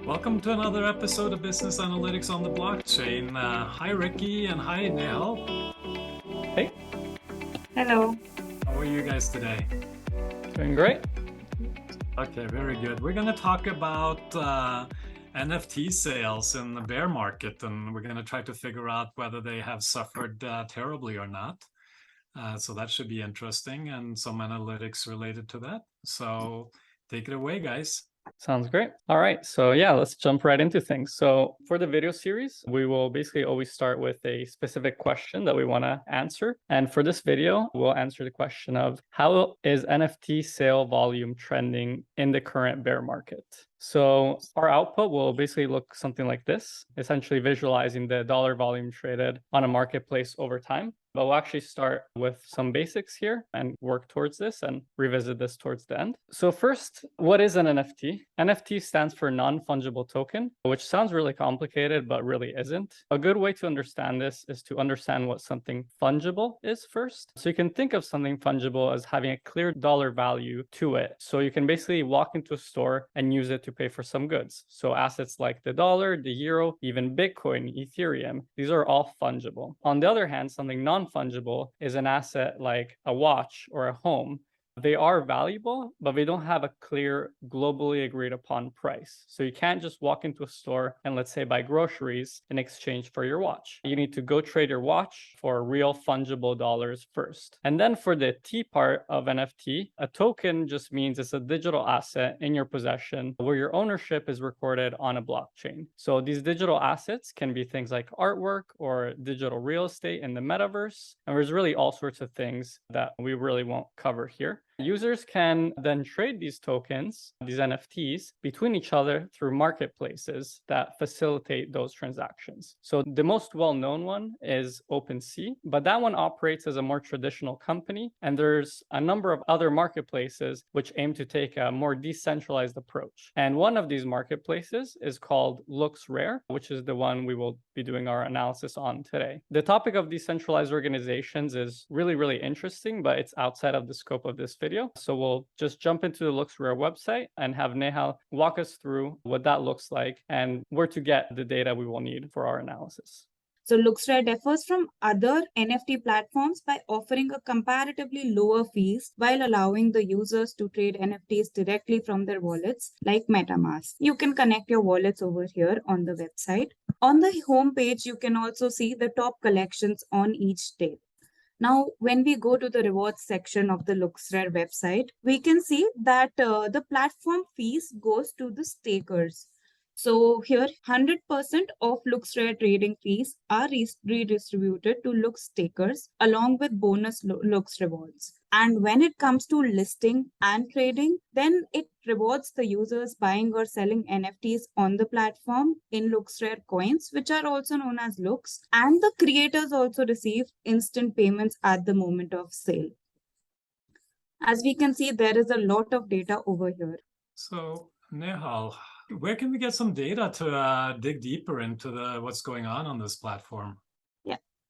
Welcome to another episode of Business Analytics on the Blockchain. Hi, Ricky, and hi, Nehal. Hey, Hello. How are you guys today? doing great. Okay, very good. We're going to talk about NFT sales in the bear market, and we're going to try to figure out whether they have suffered terribly or not. So that should be interesting, and some analytics related to that. So take it away, guys. Sounds great. All right. So yeah, let's jump right into things. So for the video series, we will basically always start with a specific question that we want to answer. And for this video, we'll answer the question of how is NFT sale volume trending in the current bear market? So our output will basically look something like this, essentially visualizing the dollar volume traded on a marketplace over time. But we'll actually start with some basics here and work towards this and revisit this towards the end. So first, what is an NFT? NFT stands for non-fungible token, which sounds really complicated, but really isn't. A good way to understand this is to understand what something fungible is first. So you can think of something fungible as having a clear dollar value to it. So you can basically walk into a store and use it to pay for some goods. So assets like the dollar, the euro, even Bitcoin, Ethereum, these are all fungible. On the other hand, something non-fungible is an asset like a watch or a home. They are valuable, but they don't have a clear, globally agreed upon price. So you can't just walk into a store and, let's say, buy groceries in exchange for your watch. You need to go trade your watch for real fungible dollars first. And then for the T part of NFT, a token just means it's a digital asset in your possession where your ownership is recorded on a blockchain. So these digital assets can be things like artwork or digital real estate in the metaverse. And there's really all sorts of things that we really won't cover here. Users can then trade these tokens, these NFTs, between each other through marketplaces that facilitate those transactions. So the most well-known one is OpenSea, but that one operates as a more traditional company. And there's a number of other marketplaces which aim to take a more decentralized approach. And one of these marketplaces is called LooksRare, which is the one we will be doing our analysis on today. The topic of decentralized organizations is really, really interesting, but it's outside of the scope of this video. So we'll just jump into the LooksRare website and have Nehal walk us through what that looks like and where to get the data we will need for our analysis. So LooksRare differs from other NFT platforms by offering a comparatively lower fees while allowing the users to trade NFTs directly from their wallets like MetaMask. You can connect your wallets over here on the website. On the home page, you can also see the top collections on each day. Now, when we go to the rewards section of the LooksRare website, we can see that the platform fees goes to the stakers. So here, 100% of LooksRare trading fees are redistributed to Looks stakers along with bonus Looks rewards. And when it comes to listing and trading, then it rewards the users buying or selling NFTs on the platform in LooksRare coins, which are also known as Looks. And the creators also receive instant payments at the moment of sale. As we can see, there is a lot of data over here. So, Nehal, where can we get some data to dig deeper into what's going on this platform?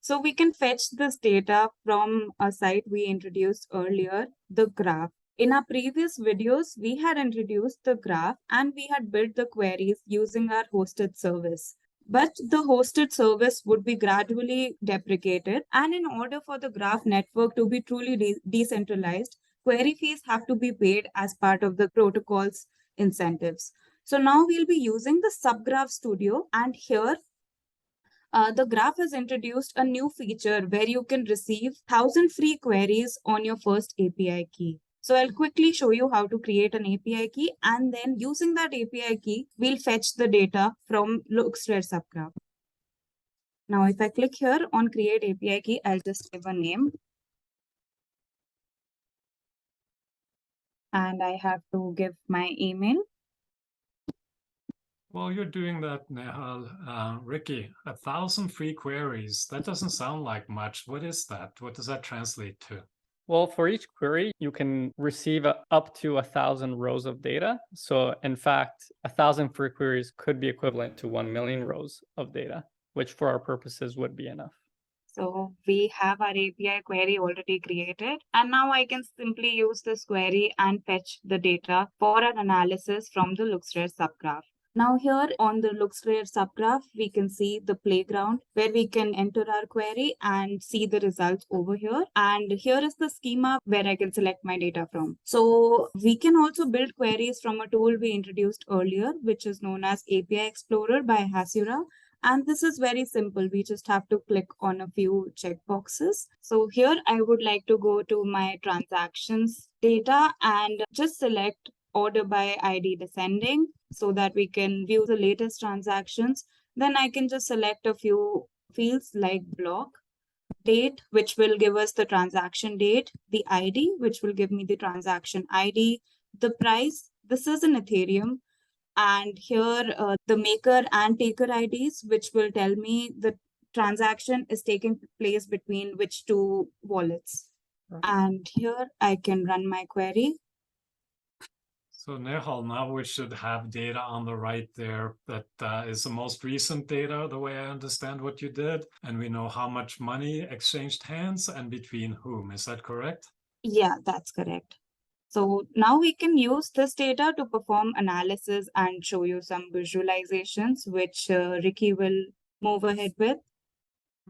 So we can fetch this data from a site we introduced earlier, the graph. In our previous videos, we had introduced the graph and we had built the queries using our hosted service. But the hosted service would be gradually deprecated. And in order for the graph network to be truly decentralized, query fees have to be paid as part of the protocol's incentives. So now we'll be using the Subgraph Studio, and here the graph has introduced a new feature where you can receive 1,000 free queries on your first API key. So I'll quickly show you how to create an API key, and then using that API key, we'll fetch the data from LooksRare subgraph. Now, if I click here on create API key, I'll just give a name. And I have to give my email. While you're doing that, Nehal, Ricky, 1,000 free queries, that doesn't sound like much. What is that? What does that translate to? Well, for each query, you can receive up to 1,000 rows of data. So in fact, 1,000 free queries could be equivalent to 1 million rows of data, which for our purposes would be enough. So we have our API query already created, and now I can simply use this query and fetch the data for an analysis from the LooksRare subgraph. Now here on the LooksRare subgraph, we can see the playground where we can enter our query and see the results over here. And here is the schema where I can select my data from. So we can also build queries from a tool we introduced earlier, which is known as API Explorer by Hasura. And this is very simple. We just have to click on a few checkboxes. So here I would like to go to my transactions data and just select order by ID descending so that we can view the latest transactions. Then I can just select a few fields like block, date, which will give us the transaction date, the ID, which will give me the transaction ID, the price. This is in Ethereum. And here the maker and taker IDs, which will tell me the transaction is taking place between which two wallets. And here I can run my query. So Nehal, now we should have data on the right there that is the most recent data, the way I understand what you did. And we know how much money exchanged hands and between whom. Is that correct? Yeah, that's correct. So now we can use this data to perform analysis and show you some visualizations, which Ricky will move ahead with.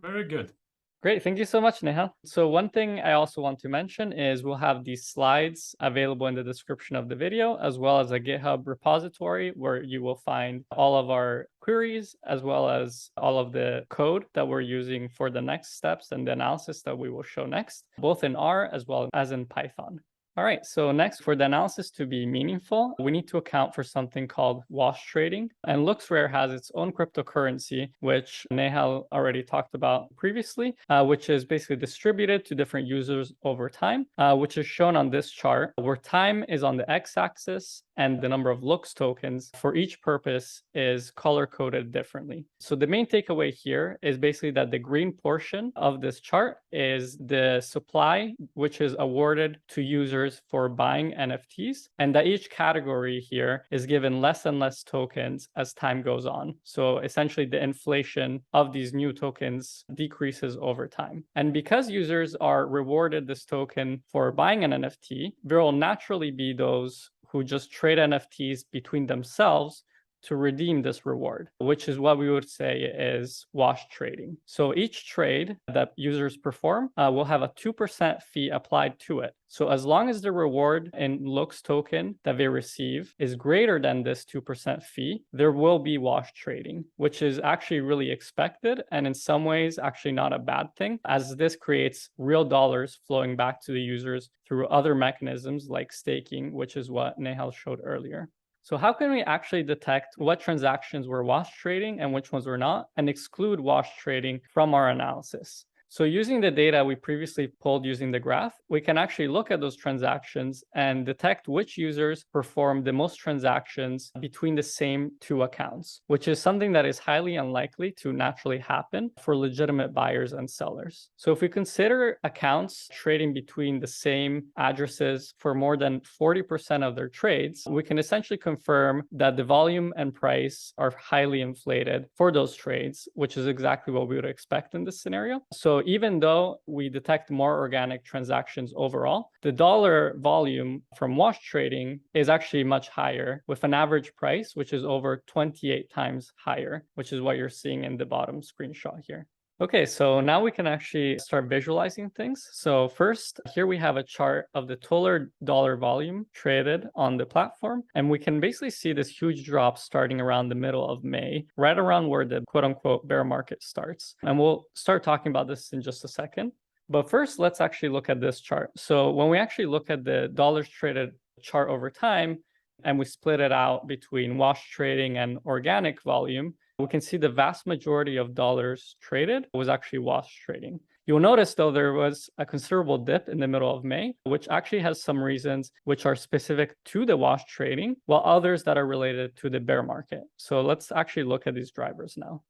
Very good. Great. Thank you so much, Neha. So one thing I also want to mention is we'll have these slides available in the description of the video, as well as a GitHub repository where you will find all of our queries, as well as all of the code that we're using for the next steps and the analysis that we will show next, both in R as well as in Python. All right, so next, for the analysis to be meaningful, we need to account for something called wash trading. And LooksRare has its own cryptocurrency, which Nehal already talked about previously, which is basically distributed to different users over time, which is shown on this chart, where time is on the x-axis and the number of looks tokens for each purpose is color-coded differently. So the main takeaway here is basically that the green portion of this chart is the supply, which is awarded to users for buying NFTs, and that each category here is given less and less tokens as time goes on. So essentially the inflation of these new tokens decreases over time. And because users are rewarded this token for buying an NFT, there will naturally be those who just trade NFTs between themselves to redeem this reward, which is what we would say is wash trading. So each trade that users perform will have a 2% fee applied to it. So as long as the reward in Looks token that they receive is greater than this 2% fee, there will be wash trading, which is actually really expected and in some ways actually not a bad thing, as this creates real dollars flowing back to the users through other mechanisms like staking, which is what Nehal showed earlier. So how can we actually detect what transactions were wash trading and which ones were not, and exclude wash trading from our analysis? So using the data we previously pulled using the graph, we can actually look at those transactions and detect which users perform the most transactions between the same two accounts, which is something that is highly unlikely to naturally happen for legitimate buyers and sellers. So if we consider accounts trading between the same addresses for more than 40% of their trades, we can essentially confirm that the volume and price are highly inflated for those trades, which is exactly what we would expect in this scenario. So even though we detect more organic transactions overall, the dollar volume from wash trading is actually much higher, with an average price which is over 28 times higher, which is what you're seeing in the bottom screenshot here. Okay, so now we can actually start visualizing things. So first, here we have a chart of the total dollar volume traded on the platform. And we can basically see this huge drop starting around the middle of May, right around where the quote unquote bear market starts. And we'll start talking about this in just a second. But first, let's actually look at this chart. So when we actually look at the dollars traded chart over time, and we split it out between wash trading and organic volume, we can see the vast majority of dollars traded was actually wash trading. You'll notice, though, there was a considerable dip in the middle of May, which actually has some reasons which are specific to the wash trading, while others that are related to the bear market. So let's actually look at these drivers now.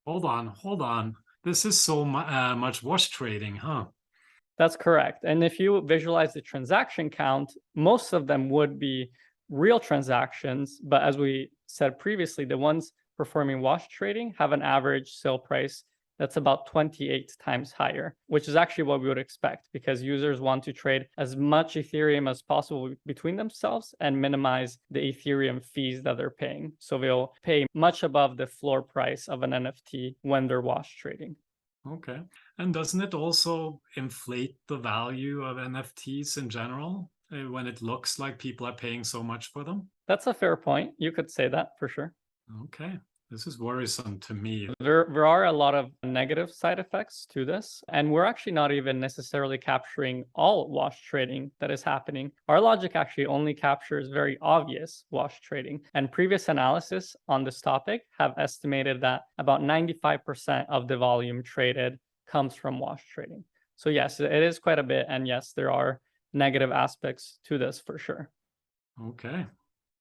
Hold on. This is so much wash trading, huh? That's correct. And if you visualize the transaction count, most of them would be real transactions. But as we said previously, the ones performing wash trading have an average sale price That's about 28 times higher, which is actually what we would expect because users want to trade as much Ethereum as possible between themselves and minimize the Ethereum fees that they're paying. So they'll pay much above the floor price of an NFT when they're wash trading. Okay. And doesn't it also inflate the value of NFTs in general when it looks like people are paying so much for them? That's a fair point. You could say that for sure. Okay. This is worrisome to me. There are a lot of negative side effects to this, and we're actually not even necessarily capturing all wash trading that is happening. Our logic actually only captures very obvious wash trading, and previous analysis on this topic have estimated that about 95% of the volume traded comes from wash trading. So yes, it is quite a bit, and yes, there are negative aspects to this for sure. Okay.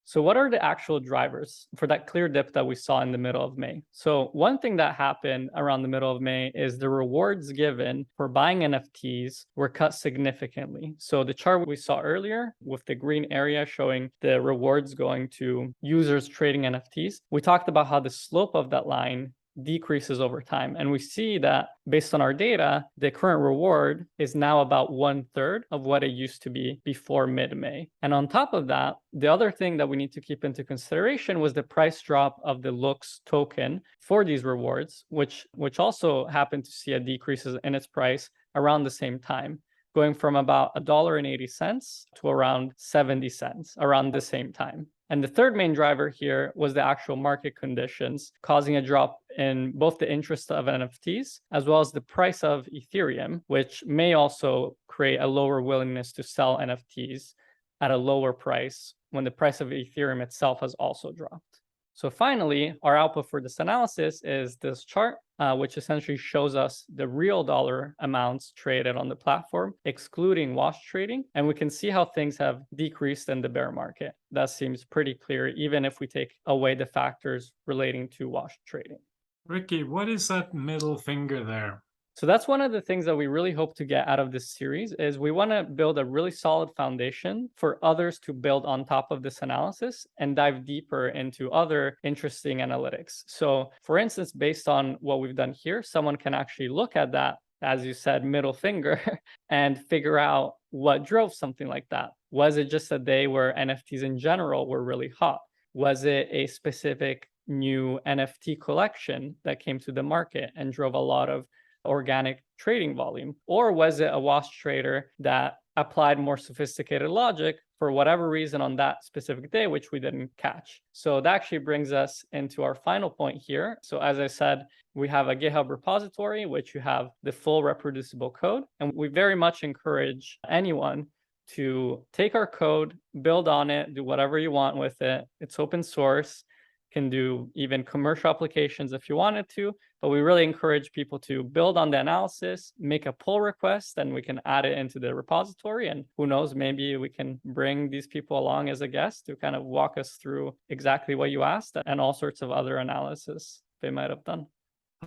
So what are the actual drivers for that clear dip that we saw in the middle of May? So one thing that happened around the middle of May is the rewards given for buying NFTs were cut significantly. So the chart we saw earlier with the green area showing the rewards going to users trading NFTs, we talked about how the slope of that line decreases over time. And we see that based on our data, the current reward is now about 1/3 of what it used to be before mid-May. And on top of that, the other thing that we need to keep into consideration was the price drop of the Looks token for these rewards, which also happened to see a decrease in its price around the same time, going from about $1.80 to around 70 cents around the same time. And the third main driver here was the actual market conditions, causing a drop in both the interest of NFTs as well as the price of Ethereum, which may also create a lower willingness to sell NFTs at a lower price when the price of Ethereum itself has also dropped. So finally, our output for this analysis is this chart, which essentially shows us the real dollar amounts traded on the platform, excluding wash trading. And we can see how things have decreased in the bear market. That seems pretty clear, even if we take away the factors relating to wash trading. Ricky, what is that middle finger there? So that's one of the things that we really hope to get out of this series is we want to build a really solid foundation for others to build on top of this analysis and dive deeper into other interesting analytics. So for instance, based on what we've done here, someone can actually look at that, as you said, middle finger and figure out what drove something like that. Was it just a day where NFTs in general were really hot? Was it a specific new NFT collection that came to the market and drove a lot of organic trading volume? Or was it a wash trader that applied more sophisticated logic for whatever reason on that specific day, which we didn't catch? So that actually brings us into our final point here. So as I said, we have a GitHub repository, which you have the full reproducible code. And we very much encourage anyone to take our code, build on it, do whatever you want with it. It's open source. Can do even commercial applications if you wanted to, but we really encourage people to build on the analysis, make a pull request, and we can add it into the repository. And who knows, maybe we can bring these people along as a guest to kind of walk us through exactly what you asked and all sorts of other analysis they might have done.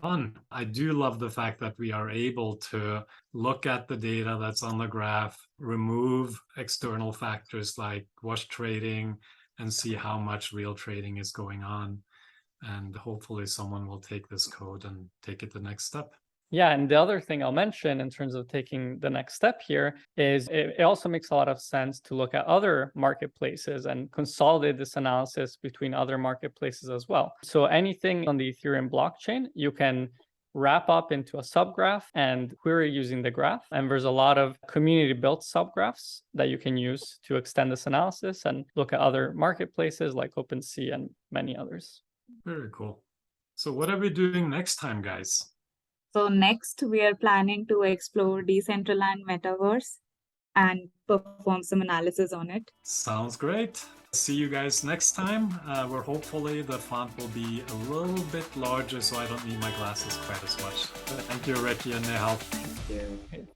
Fun. I do love the fact that we are able to look at the data that's on the graph, remove external factors like wash trading, and see how much real trading is going on. And hopefully someone will take this code and take it the next step. Yeah, and the other thing I'll mention in terms of taking the next step here is it also makes a lot of sense to look at other marketplaces and consolidate this analysis between other marketplaces as well. So anything on the Ethereum blockchain, you can wrap up into a subgraph and query using the graph. And there's a lot of community-built subgraphs that you can use to extend this analysis and look at other marketplaces like OpenSea and many others. Very cool. So what are we doing next time, guys? So next, we are planning to explore Decentraland Metaverse and perform some analysis on it. Sounds great. See you guys next time, where hopefully the font will be a little bit larger so I don't need my glasses quite as much. Thank you, Ricky and Nehal. Thank you.